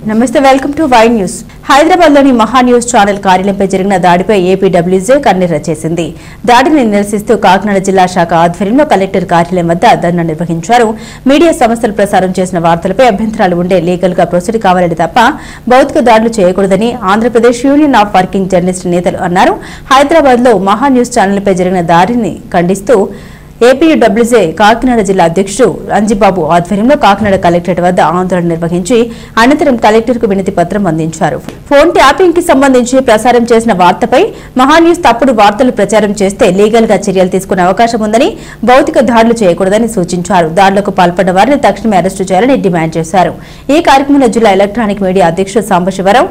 నమస్తే welcome to Y news. హైదరాబాద్లోని మహా న్యూస్ ఛానల్ కార్యాలయంపై జరిగిన దాడిపై ఏపీడబ్ల్యూజే కన్నెర్ర చేసింది. దాడిని నిరసిస్తూ కాకినాడ జిల్లా శాఖ ఆధ్వర్యంలో కలెక్టర్ కార్యాలయం వద్ద ధర్నా నిర్వహించారు. మీడియా సంస్థలు ప్రసారం చేసిన వార్తలపై అభ్యంతరాలు ఉండే లీగల్ గా ప్రొసీడ్ కావాలని తప్ప భౌతిక దాడులు చేయకూడదని Andhra Pradesh union of working journalist నేతలు అన్నారు. హైదరాబాద్ లో మహా న్యూస్ ఛానల్పై జరిగిన దాడిని ఖండిస్తూ ఏపీడబ్ల్యూజే కాకినాడ జిల్లా అధ్యక్షుడు రంజిబాబు ఆధ్వర్యంలో కాకినాడ కలెక్టరేట్ వద్ద ఆందోళన నిర్వహించి అనంతరం కలెక్టర్ కు వినతి పత్రం అందించారు. ఫోన్ ట్యాపింగ్ కి సంబంధించి ప్రసారం చేసిన వార్తపై మహా న్యూస్ తప్పుడు వార్తలు ప్రచారం చేస్తే లీగల్ గా చర్యలు తీసుకునే అవకాశం ఉందని, భౌతిక దాడులు చేయకూడదని సూచించారు. దాడులకు పాల్పడ్డ వారిని తక్షణమే అరెస్టు చేయాలని డిమాండ్ చేశారు. ఈ కార్యక్రమంలో జిల్లా ఎలక్ట్రానిక్ మీడియా అధ్యక్షుడు సాంబశివరావు,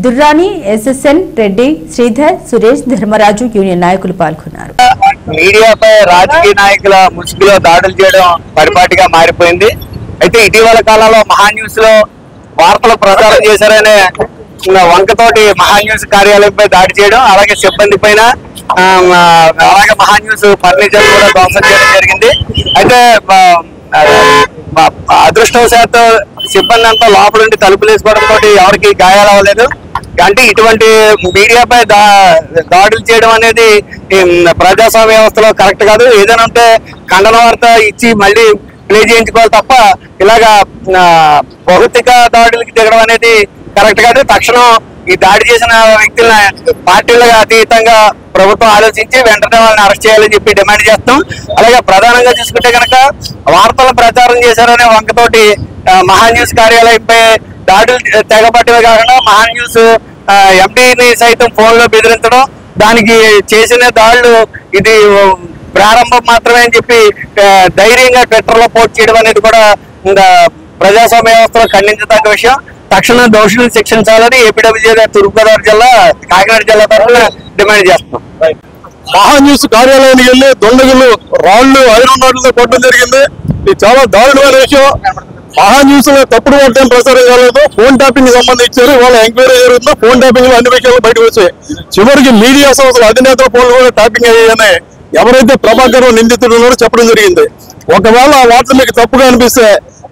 దుర్రాని, ఎస్ఎస్ఎన్ రెడ్డి, శ్రీధర్, సురేష్, ధర్మరాజు యూనియన్ నాయకులు పాల్గొన్నారు. మీడియాపై రాజకీయ నాయకుల ముసుగులో దాడులు చేయడం పరిపాటిగా మారిపోయింది. అయితే ఇటీవల కాలంలో మహా న్యూస్ లో వార్తలు ప్రచారం చేశారనే వంకతోటి మహా న్యూస్ కార్యాలయంపై దాడి చేయడం, అలాగే సిబ్బంది పైన, అలాగే మహా న్యూస్ ఫర్నిచర్ కూడా ధ్వంసం చేయడం జరిగింది. అయితే అదృష్టవశాత్తు సిబ్బంది అంతా లోపల నుండి తలుపులు వేసుకోవడంతో ఎవరికి గాయాలు అవ్వలేదు. అంటే ఇటువంటి మీడియాపై దాడులు చేయడం అనేది ప్రజాస్వామ్య వ్యవస్థలో కరెక్ట్ కాదు. ఏదైనా ఉంటే ఖండన వార్త ఇచ్చి మళ్ళీ ప్లే చేయించుకోవాలి తప్ప ఇలాగా భౌతిక దాడులకి దిగడం అనేది కరెక్ట్ కాదు. తక్షణం ఈ దాడి చేసిన వ్యక్తులను పార్టీలుగా అతీతంగా ప్రభుత్వం ఆలోచించి వెంటనే వాళ్ళని అరెస్ట్ చేయాలని చెప్పి డిమాండ్ చేస్తాం. అలాగే ప్రధానంగా చూసుకుంటే కనుక వార్తలు ప్రచారం చేశారనే వంకతోటి మహా న్యూస్ కార్యాలయంపై దాడులు తెగబట్టమే కాకుండా మహా న్యూస్ ఎండీని సైతం ఫోన్ లో బెదిరించడం, దానికి చేసిన దాడులు ఇది ప్రారంభం మాత్రమే అని చెప్పి ధైర్యంగా ట్విట్టర్ లో పోస్ట్ చేయడం అనేది కూడా ప్రజాస్వామ్య వ్యవస్థలో ఖండించదగ్గ విషయం. తక్షణం దోషులను శిక్షించాలని ఏపీడబ్ల్యూజే తూర్పుగోదావరి జిల్లా, కాకినాడ జిల్లా తరఫున డిమాండ్ చేస్తున్నాం. మహా న్యూస్ కార్యాలయానికి వెళ్ళి దొండగులు రాళ్లు, ఐరన్ రాడ్లతో కొట్టడం జరిగింది. ఇది చాలా దారుణమైన విషయం. మహా న్యూస్ లో తప్పుడు వార్తలు ప్రసారం కాలేదు. ఫోన్ ట్యాపింగ్ సంబంధించారు. వాళ్ళ ఎంక్వైరీ జరుగుతుందో ఫోన్ ట్యాపింగ్ లో అన్ని విషయాలు బయటకు వచ్చాయి. చివరికి మీడియా సంస్థల అధినేతల ఫోన్లు కూడా ట్యాపింగ్ అయ్యాయని ఎవరైతే ప్రభాకర్ నిందితుడు ఉన్నారో చెప్పడం జరిగింది. ఒకవేళ ఆ వార్త మీకు తప్పుగా అనిపిస్తే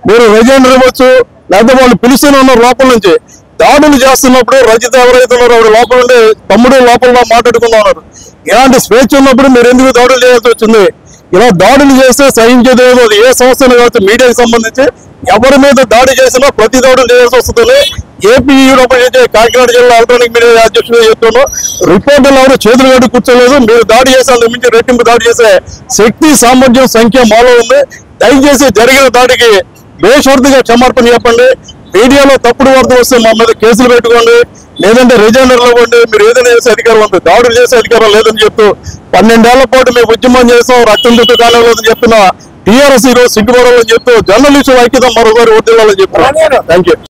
మీరు రిజైండర్ ఇవ్వచ్చు, లేకపోతే వాళ్ళు పిలుస్తూనే ఉన్నారు లోపల నుంచి. దాడులు చేస్తున్నప్పుడు రజిత ఎవరైతే ఉన్నారో ఆవిడ లోపల ఉండి తమ్ముడు లోపల మాట్లాడుకుంటూ ఉన్నారు. ఇలాంటి స్వేచ్ఛ ఉన్నప్పుడు మీరు ఎందుకు దాడులు చేయాల్సి వచ్చింది? ఇలా దాడులు చేస్తే సహించేదేమో ఏ సంస్థలు కావచ్చు, మీడియాకి సంబంధించి ఎవరి మీద దాడి చేసినా ప్రతి దాడులు చేయాల్సి వస్తుంది. ఏపీ కాకినాడ జిల్లా ఎలక్ట్రానిక్ మీడియా అధ్యక్షుడు చెప్తున్నాను, రిపోర్టర్లు ఎవరు చేతులు కట్టి కూర్చోలేదు. మీరు దాడి చేసేందుకు మించి రెట్టింపు దాడి చేసే శక్తి, సామర్థ్యం, సంఖ్య మాలో ఉంది. దయచేసి జరిగిన దాడికి బేషరతుగా క్షమార్పణ చెప్పండి. మీడియాలో తప్పుడు వార్తలు వస్తే మా మీద కేసులు పెట్టుకోండి, లేదంటే రిజైనర్లు ఇవ్వండి. మీరు ఏదైనా చేసే అధికారం ఉంది, దాడులు చేసే అధికారం లేదని చెప్తూ 12 ఏళ్ల పాటు మేము ఉద్యమం చేస్తాం, రక్తం చుట్టూ కాలేదని చెప్తున్నా టీఆర్ఎస్ ఈరోజు సిగ్గుపడాలని చెప్తూ జర్నలిస్టుల ఐక్యత మరోసారి వర్ధిల్లాలని చెప్తున్నాను. Thank you.